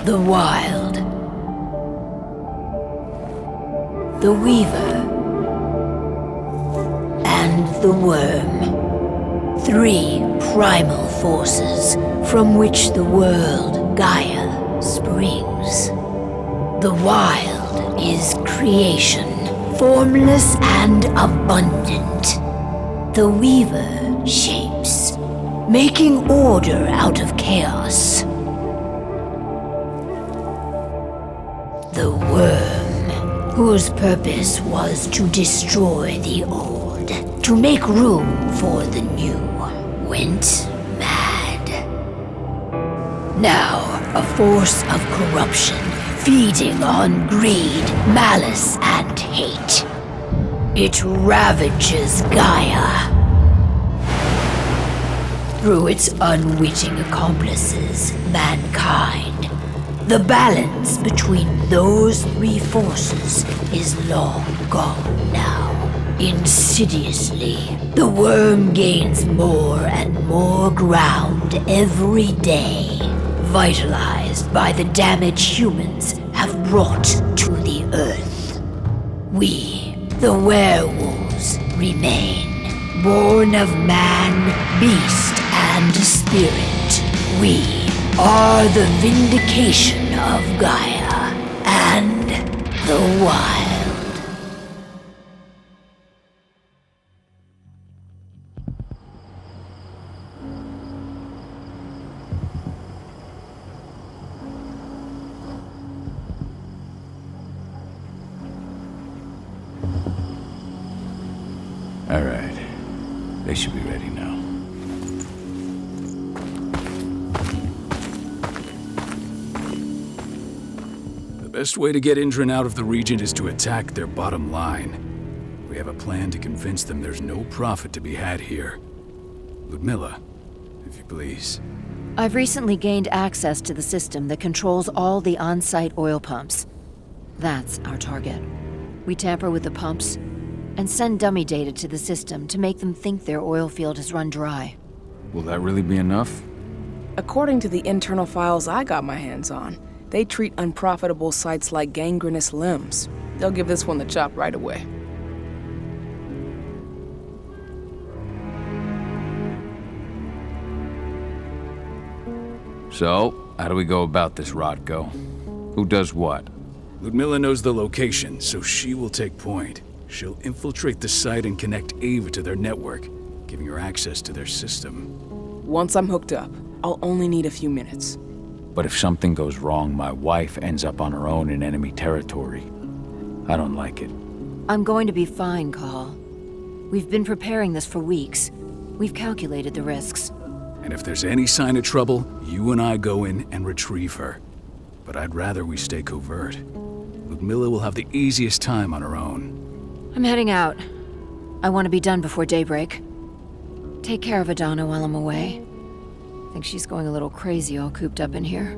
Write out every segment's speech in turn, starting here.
The Wild. The Weaver. And the Worm. 3 primal forces from which the world, Gaia, springs. The Wild is creation, formless and abundant. The Weaver shapes, making order out of chaos. The Worm, whose purpose was to destroy the old, to make room for the new, went mad. Now, a force of corruption, feeding on greed, malice, and hate. It ravages Gaia. Through its unwitting accomplices, mankind, the balance between those 3 forces is long gone now. Insidiously, the Worm gains more and more ground every day, vitalized by the damage humans have brought to the Earth. We, the werewolves, remain, born of man, beast, and spirit. We are the vindication of Gaia and the Wild. All right. They should be ready now. The best way to get Indran out of the region is to attack their bottom line. We have a plan to convince them there's no profit to be had here. Ludmilla, if you please. I've recently gained access to the system that controls all the on-site oil pumps. That's our target. We tamper with the pumps and send dummy data to the system to make them think their oil field has run dry. Will that really be enough? According to the internal files I got my hands on, they treat unprofitable sites like gangrenous limbs. They'll give this one the chop right away. So, how do we go about this, Rodko? Who does what? Ludmilla knows the location, so she will take point. She'll infiltrate the site and connect Ava to their network, giving her access to their system. Once I'm hooked up, I'll only need a few minutes. But if something goes wrong, my wife ends up on her own in enemy territory. I don't like it. I'm going to be fine, Call. We've been preparing this for weeks. We've calculated the risks. And if there's any sign of trouble, you and I go in and retrieve her. But I'd rather we stay covert. Ludmilla will have the easiest time on her own. I'm heading out. I want to be done before daybreak. Take care of Adana while I'm away. Think she's going a little crazy all cooped up in here.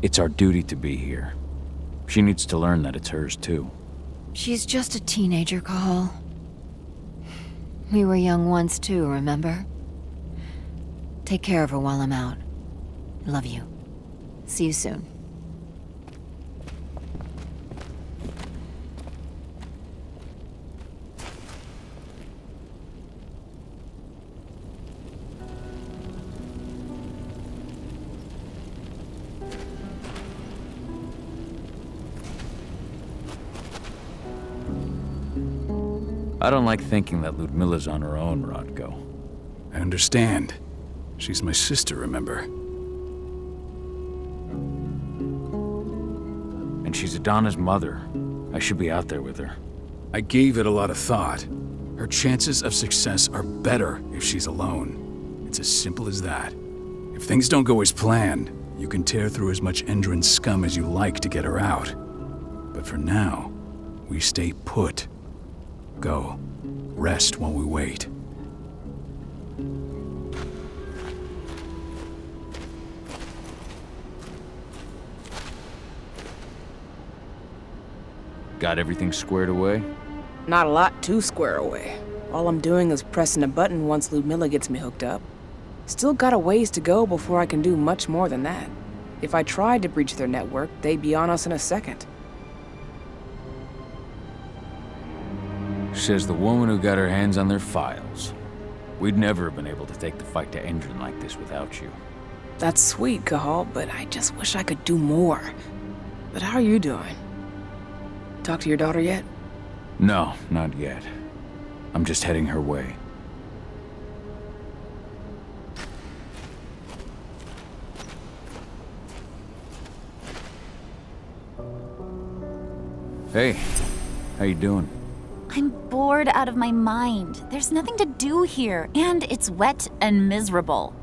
It's our duty to be here. She needs to learn that it's hers too. She's just a teenager, Call. We were young once too, remember? Take care of her while I'm out. Love you. See you soon. I don't like thinking that Ludmilla's on her own, Rodko. I understand. She's my sister, remember? And she's Adana's mother. I should be out there with her. I gave it a lot of thought. Her chances of success are better if she's alone. It's as simple as that. If things don't go as planned, you can tear through as much Endron scum as you like to get her out. But for now, we stay put. Go. Rest while we wait. Got everything squared away? Not a lot to square away. All I'm doing is pressing a button once Ludmilla gets me hooked up. Still got a ways to go before I can do much more than that. If I tried to breach their network, they'd be on us in a second. Says the woman who got her hands on their files. We'd never have been able to take the fight to Endron like this without you. That's sweet, Cahal, but I just wish I could do more. But how are you doing? Talk to your daughter yet? No, not yet. I'm just heading her way. Hey, how you doing? I'm bored out of my mind. There's nothing to do here, and it's wet and miserable.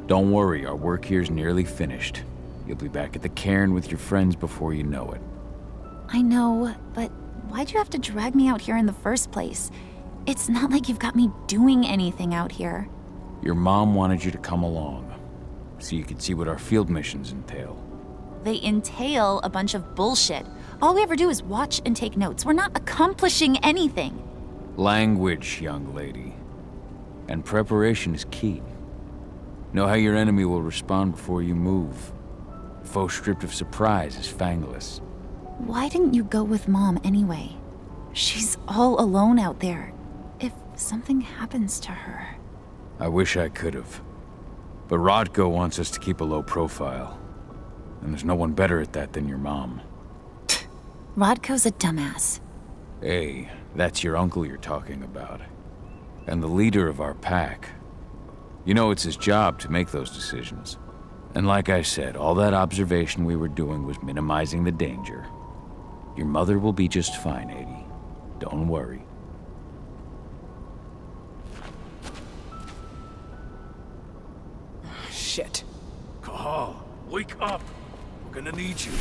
Don't worry, our work here's nearly finished. You'll be back at the cairn with your friends before you know it. I know, but why'd you have to drag me out here in the first place? It's not like you've got me doing anything out here. Your mom wanted you to come along, so you could see what our field missions entail. They entail a bunch of bullshit. All we ever do is watch and take notes. We're not accomplishing anything. Language, young lady. And preparation is key. Know how your enemy will respond before you move. Foe stripped of surprise is fangless. Why didn't you go with Mom anyway? She's all alone out there. If something happens to her... I wish I could have. But Rodko wants us to keep a low profile. And there's no one better at that than your mom. Rodko's a dumbass. Hey, that's your uncle you're talking about. And the leader of our pack. You know it's his job to make those decisions. And like I said, all that observation we were doing was minimizing the danger. Your mother will be just fine, Edie. Don't worry. Shit. Cahal, wake up! We're gonna need you.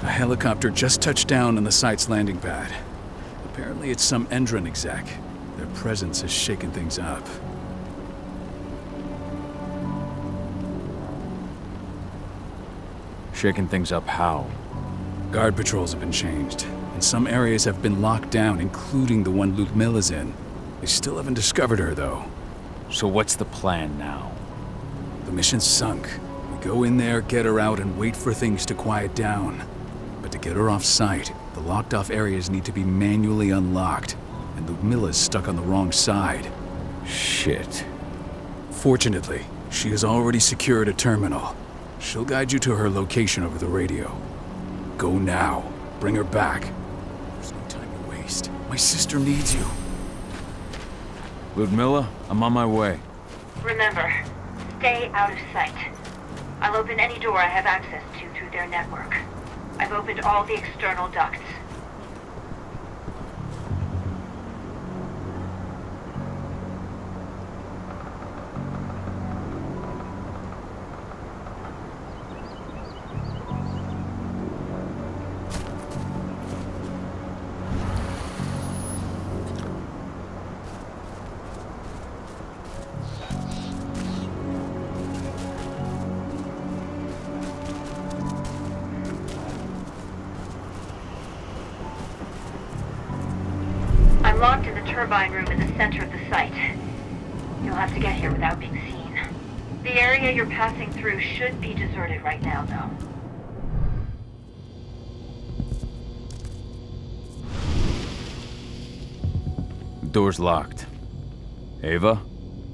A helicopter just touched down on the site's landing pad. Apparently it's some Endron exec. Their presence has shaken things up. Shaking things up how? Guard patrols have been changed, and some areas have been locked down, including the one Ludmilla's in. They still haven't discovered her, though. So what's the plan now? The mission's sunk. We go in there, get her out, and wait for things to quiet down. But to get her off site, the locked-off areas need to be manually unlocked, and Ludmilla's stuck on the wrong side. Shit. Fortunately, she has already secured a terminal. She'll guide you to her location over the radio. Go now. Bring her back. There's no time to waste. My sister needs you. Ludmilla, I'm on my way. Remember, stay out of sight. I'll open any door I have access to through their network. I've opened all the external ducts. I'm locked in the turbine room in the center of the site. You'll have to get here without being seen. The area you're passing through should be deserted right now, though. The door's locked. Ava?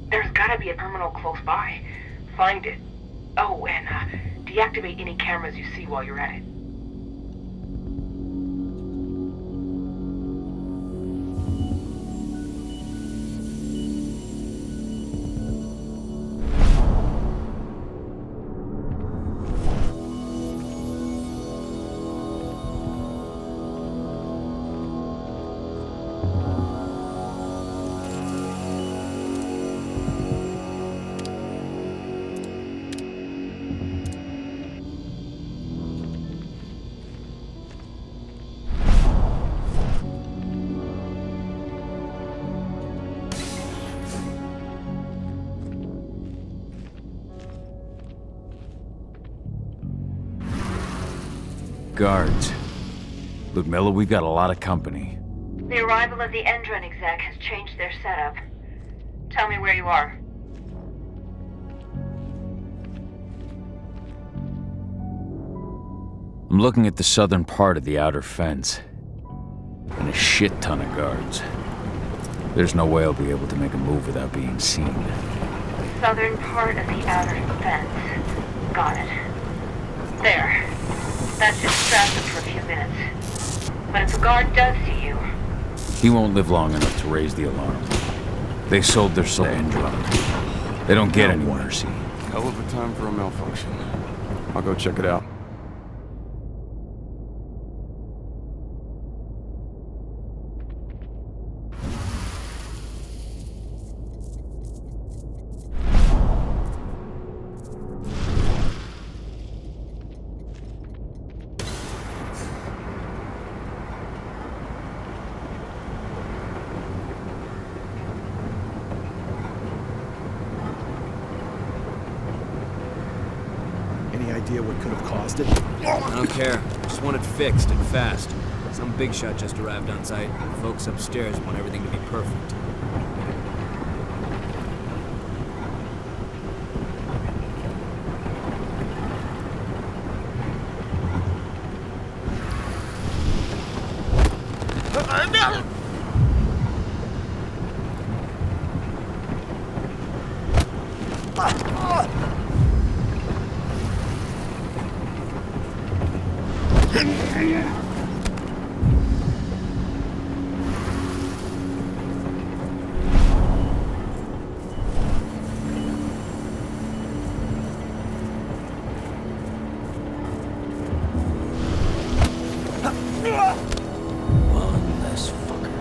There's gotta be a terminal close by. Find it. Oh, and deactivate any cameras you see while you're at it. guards. Ludmilla, we've got a lot of company. The arrival of the Endron exec has changed their setup. Tell me where you are. I'm looking at the southern part of the outer fence. And a shit ton of guards. There's no way I'll be able to make a move without being seen. Southern part of the outer fence. Got it. There. That should distract them for a few minutes. But if a guard does see you... He won't live long enough to raise the alarm. They sold their soul to Endron. They don't get any mercy. Hell of a time for a malfunction. I'll go check it out. Any idea what could have caused it? I don't care. Just want it fixed and fast. Some big shot just arrived on site. Folks upstairs want everything to be perfect. One less fucker.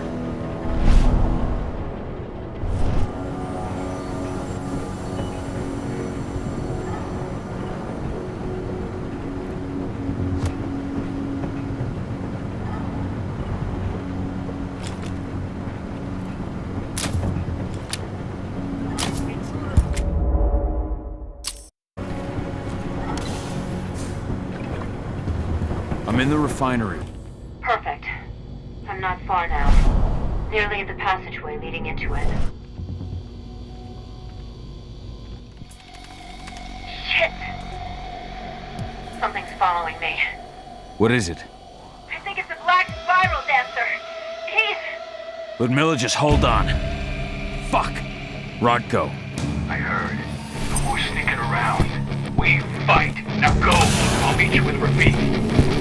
I'm in the refinery. Perfect. I'm not far now. Nearly at the passageway leading into it. Shit! Something's following me. What is it? I think it's a black spiral dancer. He's... Ludmilla, just hold on. Fuck! Rodko. I heard. Who's sneaking around? We fight. Now go. I'll meet you with Rafik.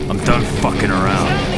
I'm done fucking around.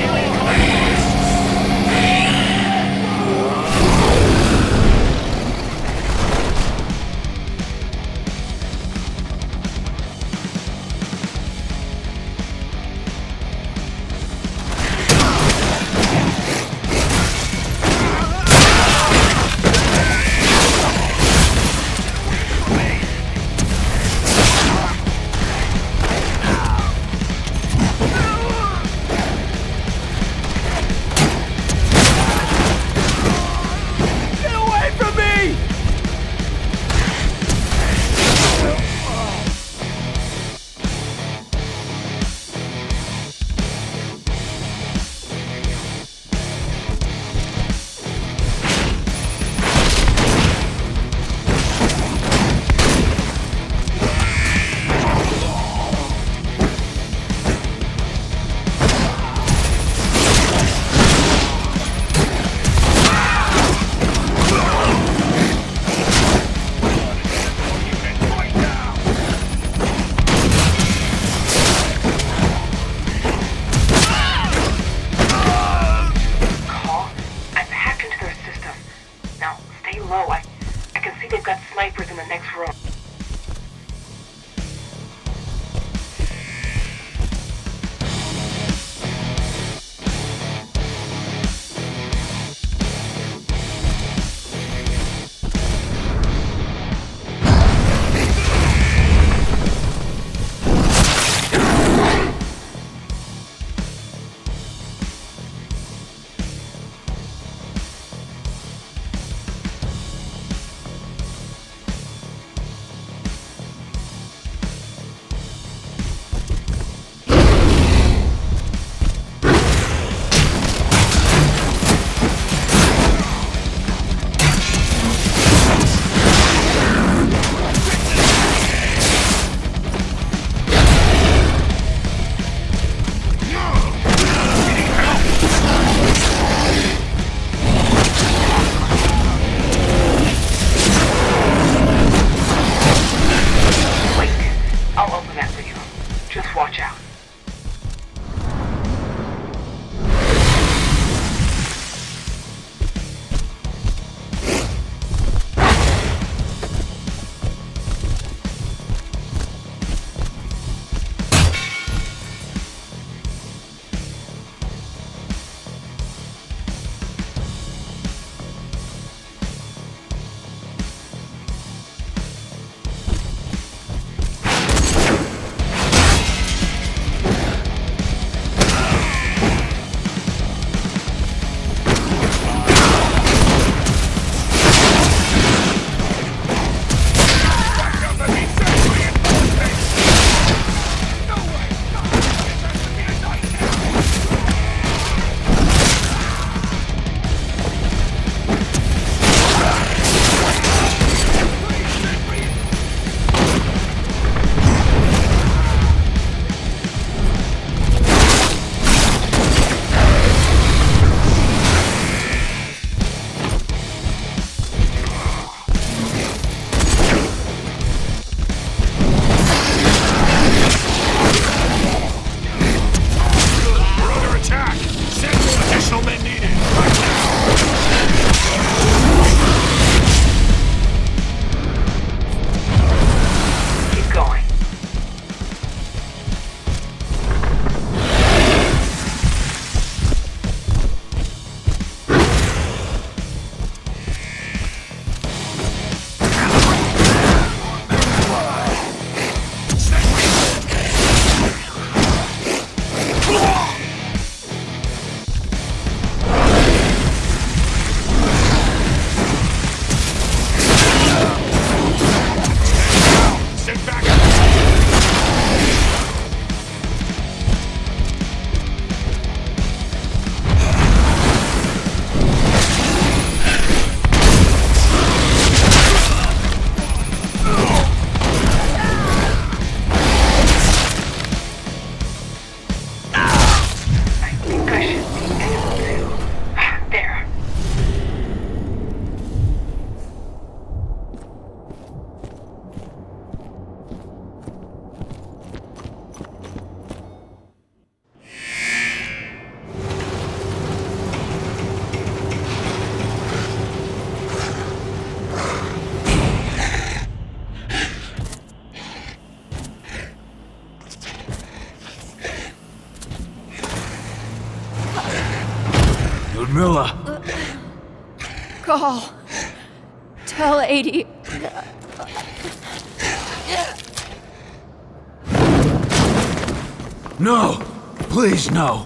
Milla! Call. Tell 80. No! Please, no!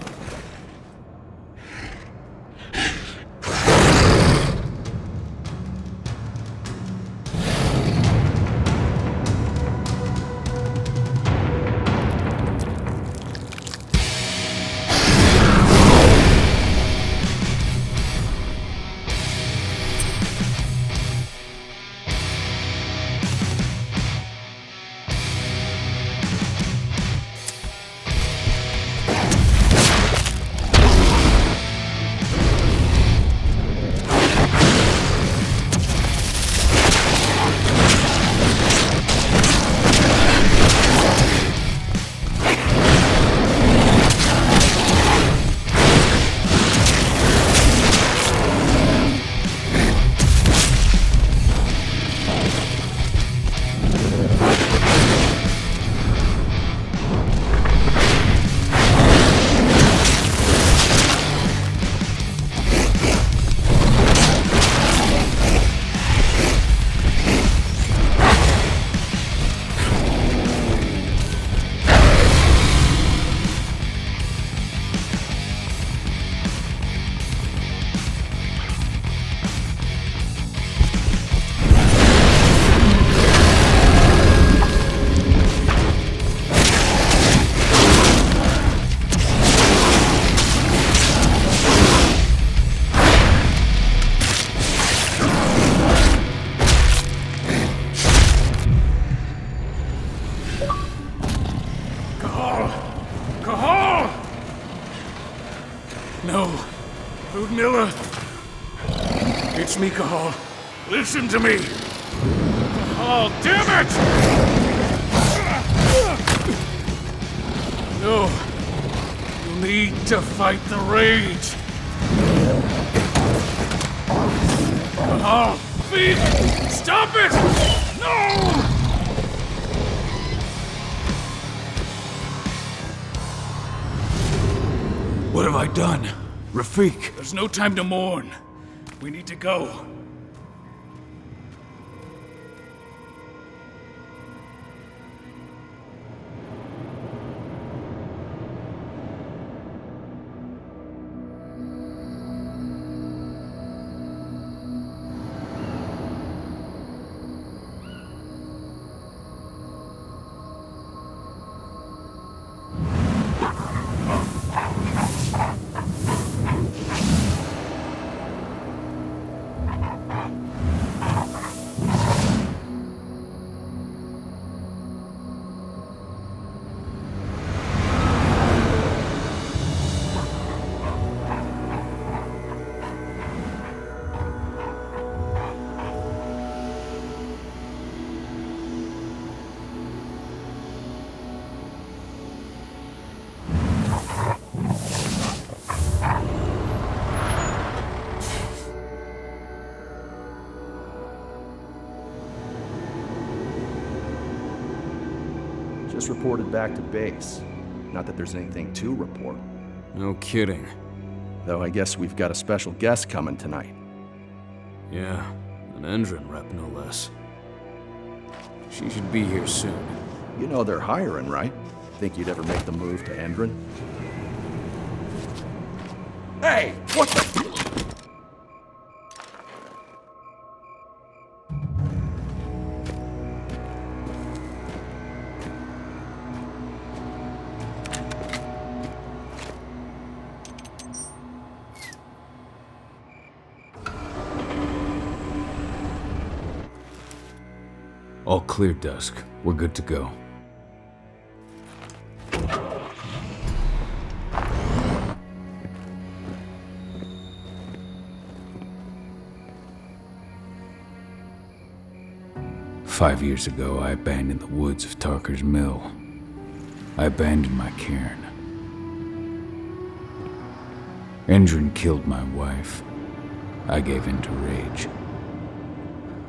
Miller. It's me, Cahal. Listen to me. Cahal, damn it! No. You need to fight the rage. Cahal, feed! Stop it! No! What have I done? Rafik! There's no time to mourn. We need to go. Just reported back to base. Not that there's anything to report. No kidding. Though I guess we've got a special guest coming tonight. Yeah, an Endron rep no less. She should be here soon. You know they're hiring, right? Think you'd ever make the move to Endron? Hey! What the... All clear, Dusk. We're good to go. "5 years ago, I abandoned the woods of Tarker's Mill. I abandoned my cairn. Endron killed my wife. I gave in to rage.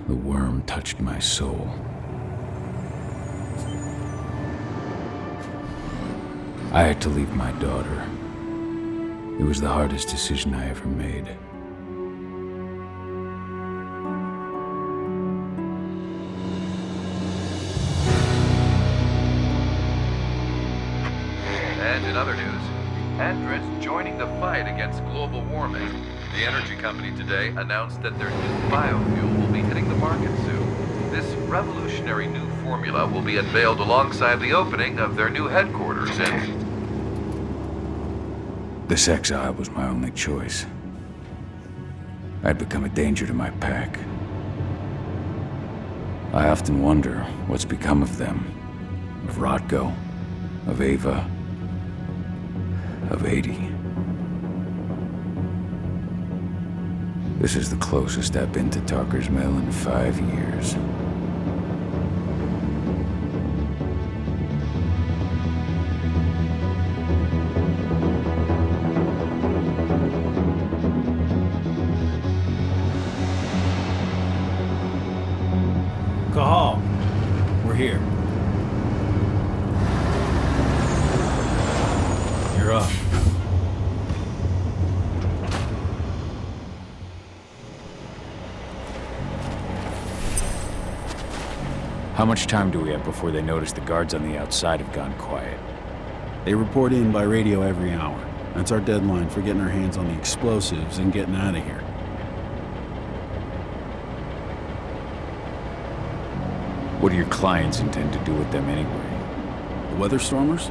The worm touched my soul. I had to leave my daughter. It was the hardest decision I ever made. And in other news, Andret's joining the fight against global warming. The energy company today announced that their new biofuel will be hitting the market soon. This revolutionary new formula will be unveiled alongside the opening of their new headquarters in... This exile was my only choice. I'd become a danger to my pack. I often wonder what's become of them. Of Rotko, of Ava, of 80. This is the closest I've been to Talker's Mill in 5 years. Cahal, we're here. You're up. How much time do we have before they notice the guards on the outside have gone quiet? They report in by radio every hour. That's our deadline for getting our hands on the explosives and getting out of here. What do your clients intend to do with them anyway? The Weatherstormers?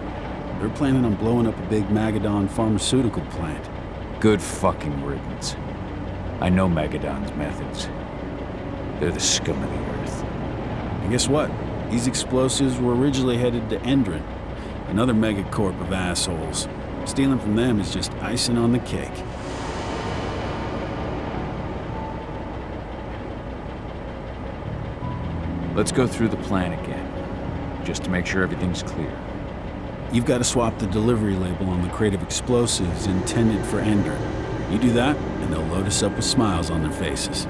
They're planning on blowing up a big Magadon pharmaceutical plant. Good fucking riddance. I know Magadon's methods. They're the scum of the earth. And guess what? These explosives were originally headed to Endron, another megacorp of assholes. Stealing from them is just icing on the cake. Let's go through the plan again, just to make sure everything's clear. You've got to swap the delivery label on the crate of explosives intended for Endron. You do that, and they'll load us up with smiles on their faces.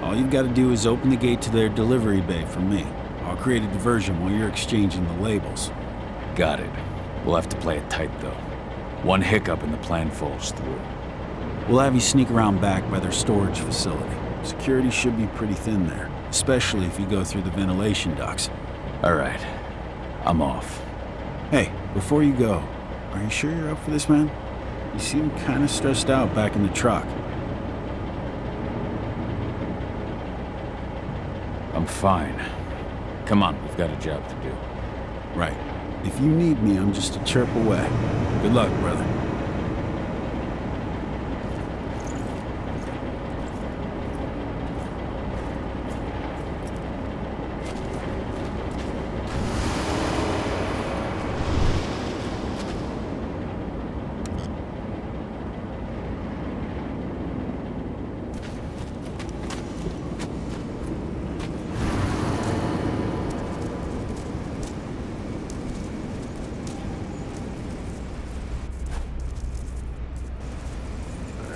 All you've got to do is open the gate to their delivery bay for me. I'll create a diversion while you're exchanging the labels. Got it. We'll have to play it tight, though. One hiccup and the plan falls through. We'll have you sneak around back by their storage facility. Security should be pretty thin there, especially if you go through the ventilation ducts. All right. I'm off. Hey, before you go, are you sure you're up for this, man? You seem kind of stressed out back in the truck. I'm fine. Come on, we've got a job to do. Right. If you need me, I'm just a chirp away. Good luck, brother.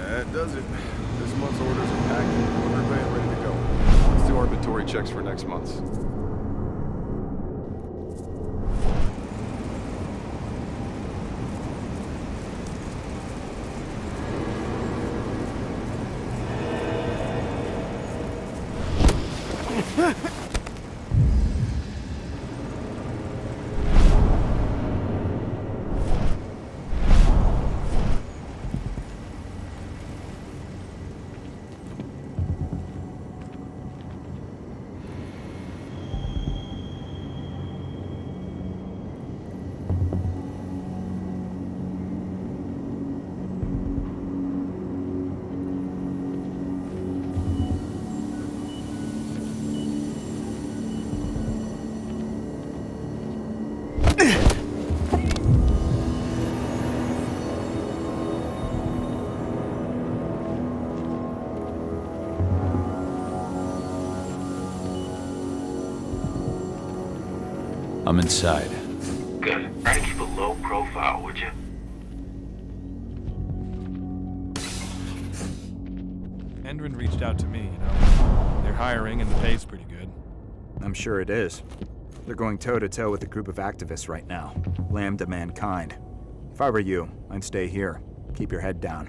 That does it. This month's orders are packed. Order van ready to go. Let's do our inventory checks for next month's. I'm inside. Good. Try to keep a low profile, would you? Endron reached out to me, you know. They're hiring and the pay's pretty good. I'm sure it is. They're going toe-to-toe with a group of activists right now. Lambda Mankind. If I were you, I'd stay here. Keep your head down.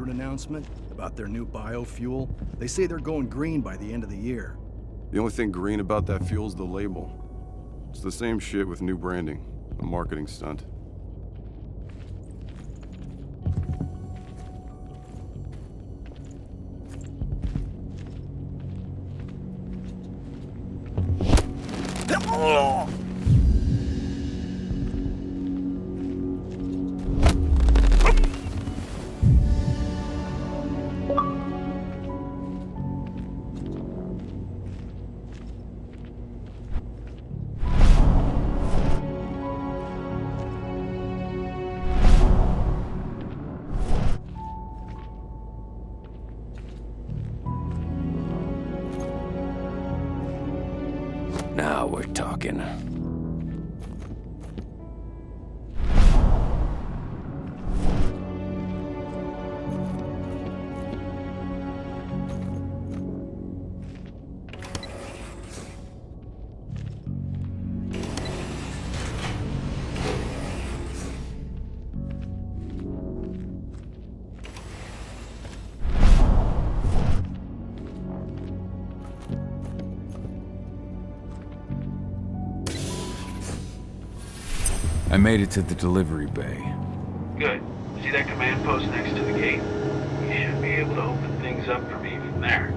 Announcement about their new biofuel. They say they're going green by the end of the year. The only thing green about that fuel's the label. It's the same shit with new branding. A marketing stunt. Now we're talking. I made it to the delivery bay. Good. See that command post next to the gate? You should be able to open things up for me from there.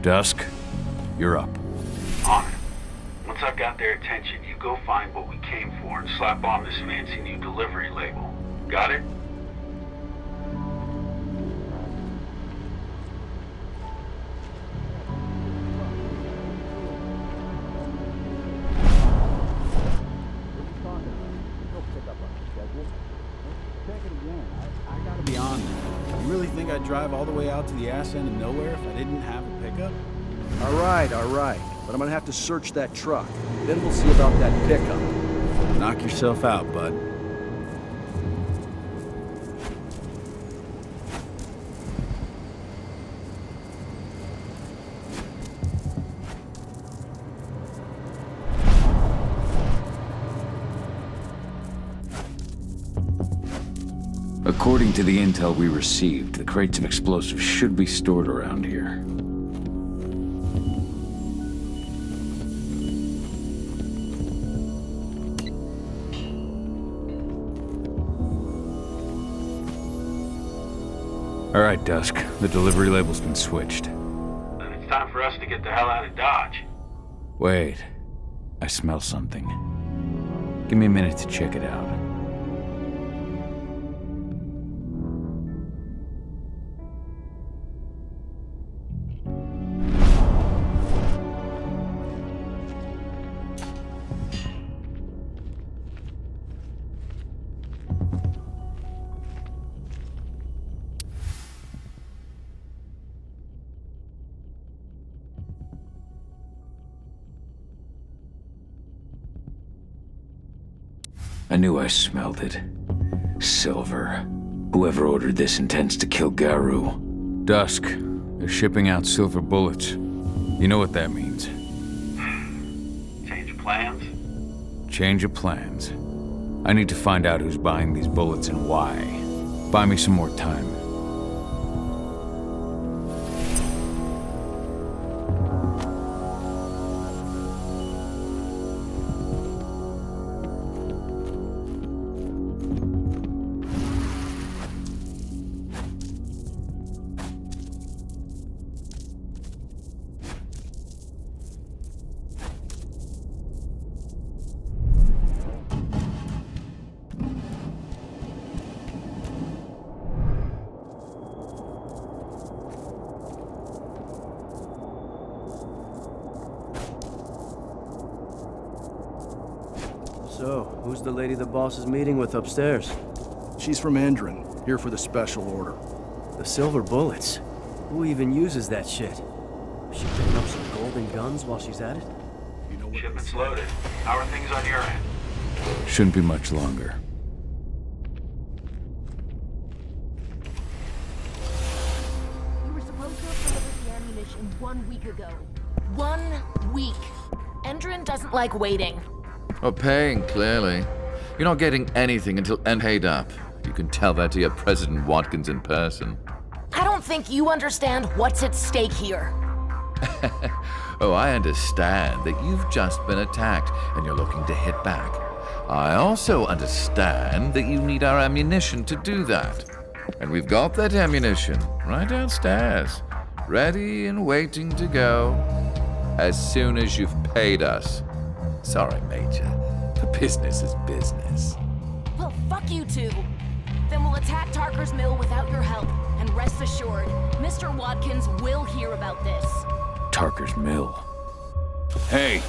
Dusk, you're up. On it. Once I've got their attention, you go find what we came for and slap on this fancy new delivery label. Got it? drive all the way out to the ass end of nowhere if I didn't have a pickup? All right. But I'm gonna have to search that truck. Then we'll see about that pickup. Knock yourself out, bud. According to the intel we received, the crates of explosives should be stored around here. All right, Dusk. The delivery label's been switched. Then it's time for us to get the hell out of Dodge. Wait. I smell something. Give me a minute to check it out. I knew I smelled it. Silver. Whoever ordered this intends to kill Garou. Dusk. They're shipping out silver bullets. You know what that means. Change of plans? Change of plans. I need to find out who's buying these bullets and why. Buy me some more time. So, who's the lady the boss is meeting with upstairs? She's from Endron, here for the special order. The silver bullets? Who even uses that shit? Is she picking up some golden guns while she's at it? You know what Shipment's loaded. How are things on your end? Shouldn't be much longer. You were supposed to have delivered the ammunition 1 week ago. 1 week. Endron doesn't like waiting. Or paying, clearly. You're not getting anything until end paid up. You can tell that to your President Watkins in person. I don't think you understand what's at stake here. Oh, I understand that you've just been attacked and you're looking to hit back. I also understand that you need our ammunition to do that. And we've got that ammunition right downstairs, ready and waiting to go as soon as you've paid us. Sorry, Major. The business is business. Well, fuck you two. Then we'll attack Tarker's mill without your help. And rest assured, Mr. Watkins will hear about this. Tarker's mill. Hey!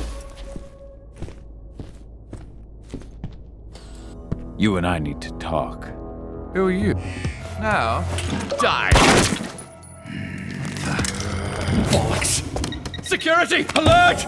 You and I need to talk. Who are you? Now, die! Bollocks! Security! Alert!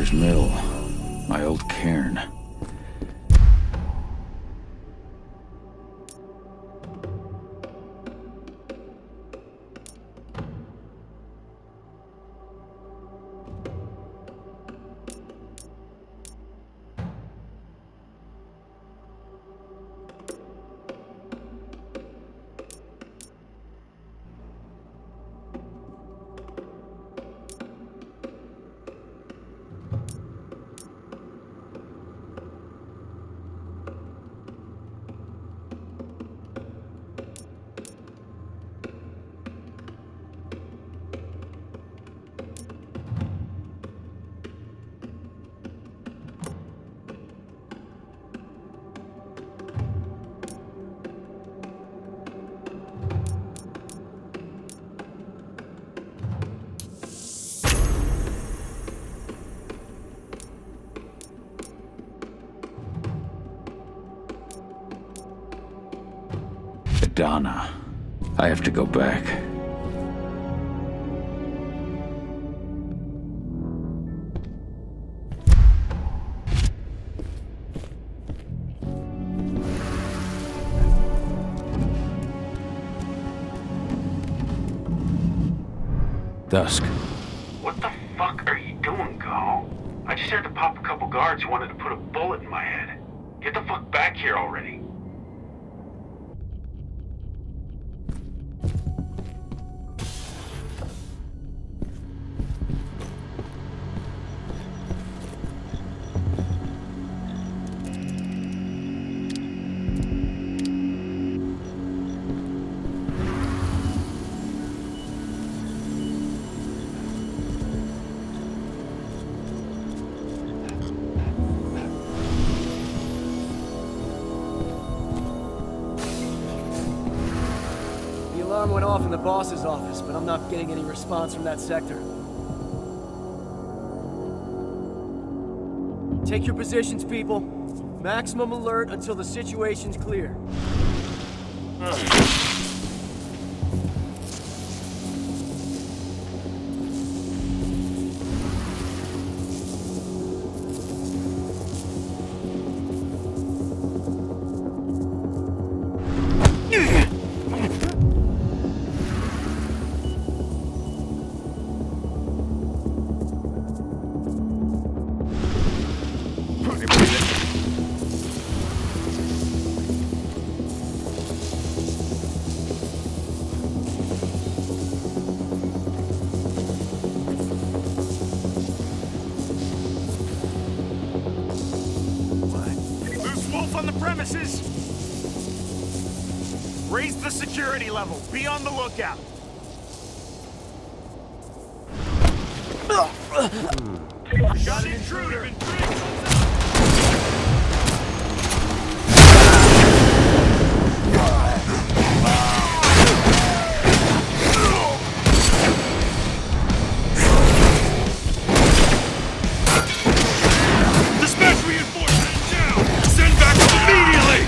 father's mill, my old cairn. Donna, I have to go back. Dusk. What the fuck are you doing, Go? I just had to pop a couple guards who wanted to put a bullet in my head. Get the fuck back here already. Alarm went off in the boss's office, but I'm not getting any response from that sector. Take your positions, people. Maximum alert until the situation's clear. Raise the security level. Be on the lookout. Got an intruder. Dispatch reinforcements now. Send backup immediately.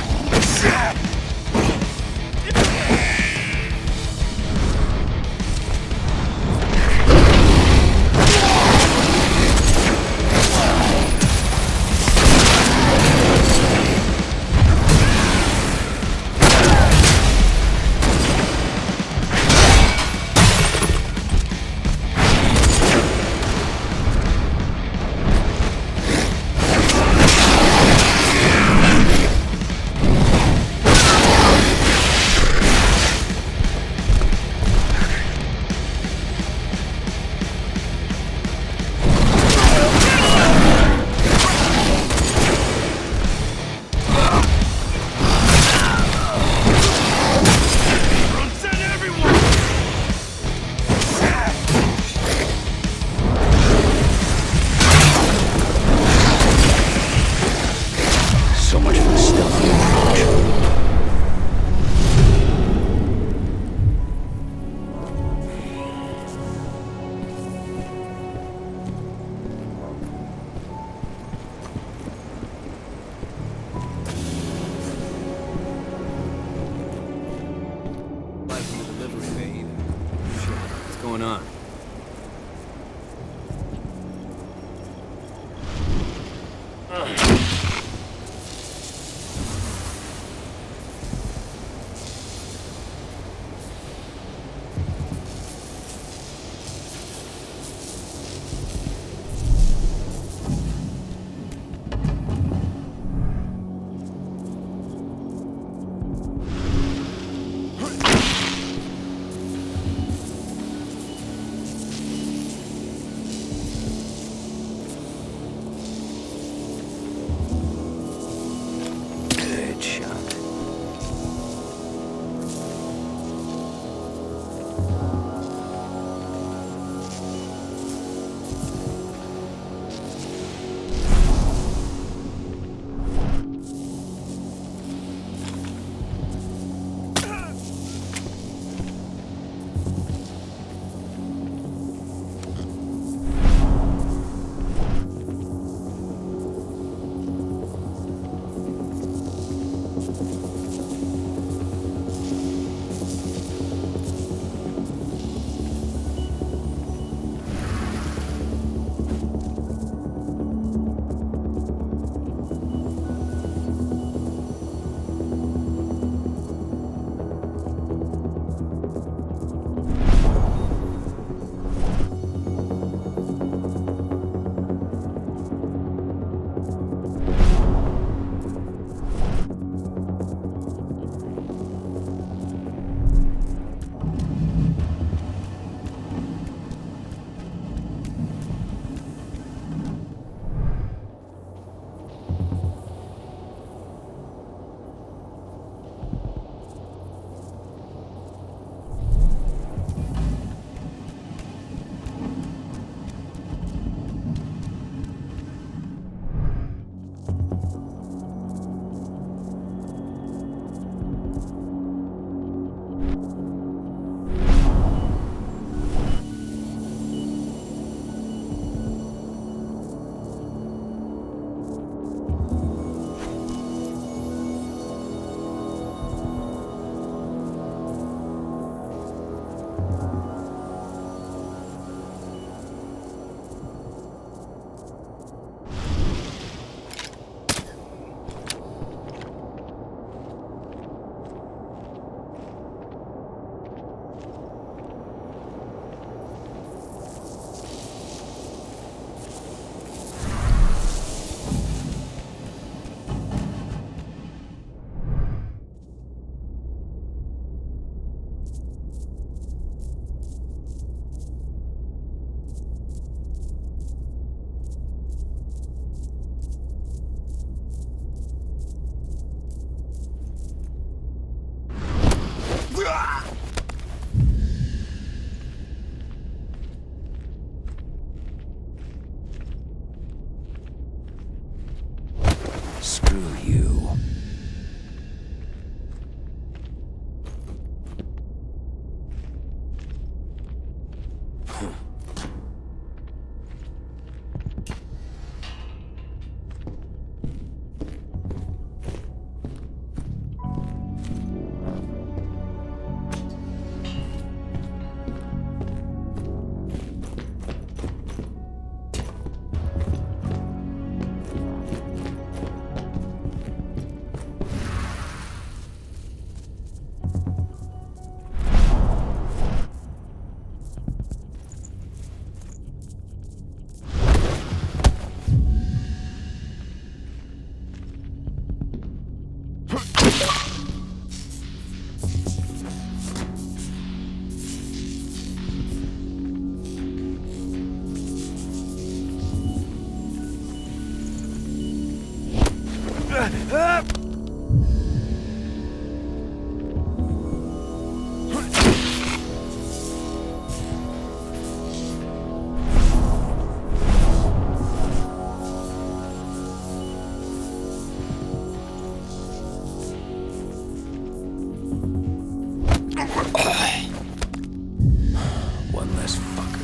One less fucker.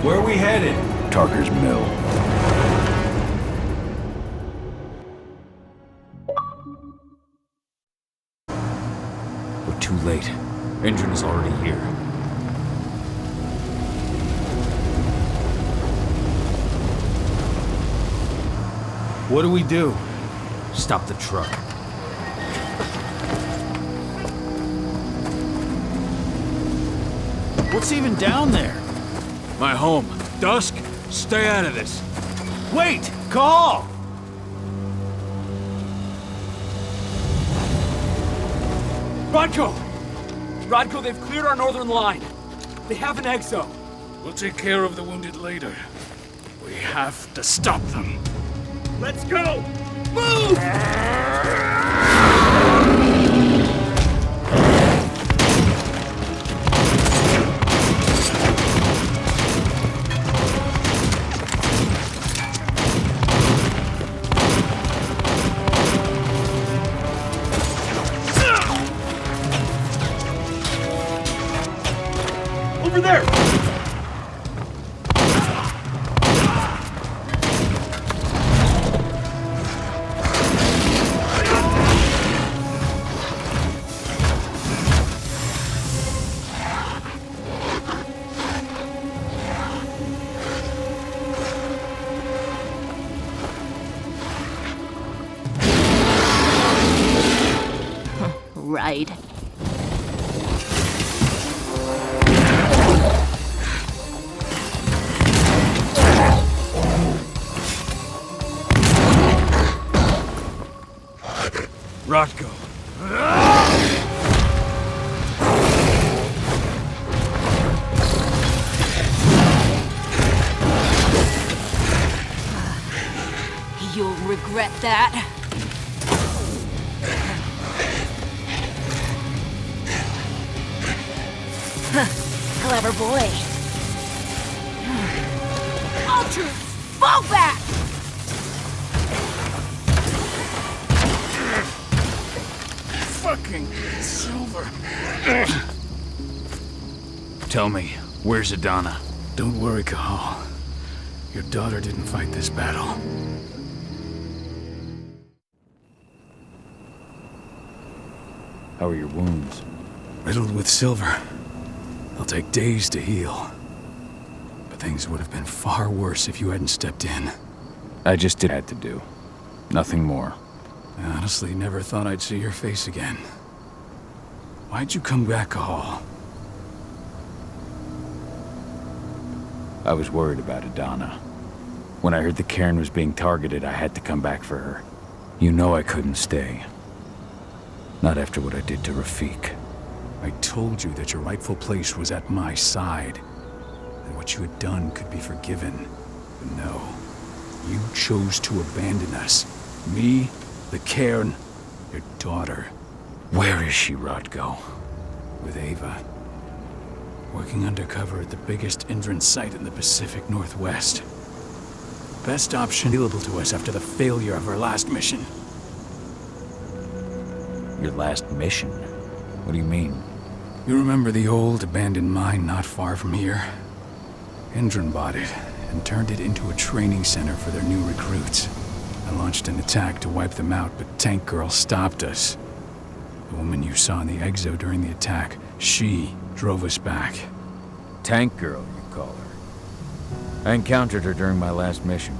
Where are we headed? Tarker's Mill. We're too late. Engine is already here. What do we do? Stop the truck. What's even down there? My home. Dusk, stay out of this. Wait! Call! Rodko! Rodko, they've cleared our northern line. They have an exo. We'll take care of the wounded later. We have to stop them. Let's go! Move! Over there! Right. Rodko. You'll regret that. Clever boy. Ultras, fall back! Fucking Silver. Tell me, where's Adana? Don't worry, Cahal. Your daughter didn't fight this battle. How are your wounds? Riddled with silver. They'll take days to heal. But things would have been far worse if you hadn't stepped in. I just did what I had to do. Nothing more. I honestly never thought I'd see your face again. Why'd you come back, Cahal? I was worried about Adana. When I heard the cairn was being targeted, I had to come back for her. You know I couldn't stay. Not after what I did to Rafik. I told you that your rightful place was at my side. And what you had done could be forgiven. But no. You chose to abandon us. Me, the cairn, your daughter. Where is she, Rodko? With Ava. Working undercover at the biggest Indran site in the Pacific Northwest. Best option available to us after the failure of our last mission. Your last mission? What do you mean? You remember the old abandoned mine not far from here? Indran bought it and turned it into a training center for their new recruits. I launched an attack to wipe them out, but Tank Girl stopped us. The woman you saw in the exo during the attack, she drove us back. Tank Girl, you call her. I encountered her during my last mission.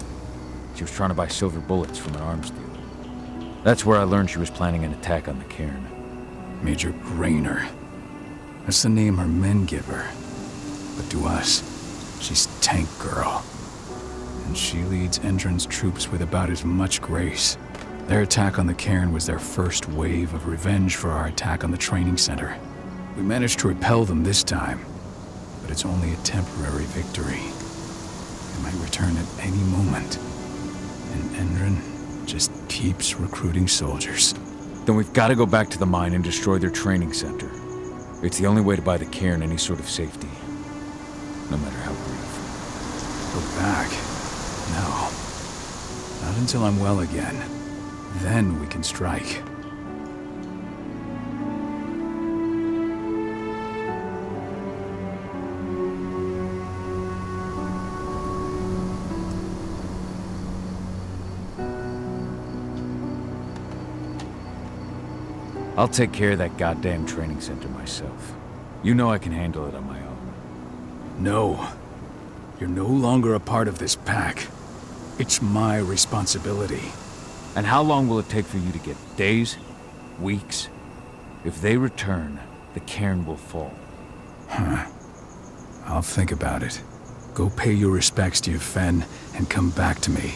She was trying to buy silver bullets from an arms dealer. That's where I learned she was planning an attack on the cairn. Major Grainer. That's the name her men give her. But to us, she's Tank Girl. And she leads Endron's troops with about as much grace. Their attack on the cairn was their first wave of revenge for our attack on the training center. We managed to repel them this time, but it's only a temporary victory. They might return at any moment. And Endron just keeps recruiting soldiers. Then we've got to go back to the mine and destroy their training center. It's the only way to buy the cairn any sort of safety, no matter how brief. Go back? No. Not until I'm well again. Then we can strike. I'll take care of that goddamn training center myself. You know I can handle it on my own. No. You're no longer a part of this pack. It's my responsibility. And how long will it take for you to get? Days? Weeks? If they return, the cairn will fall. Huh. I'll think about it. Go pay your respects to your Fen and come back to me.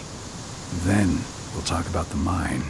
Then we'll talk about the mine.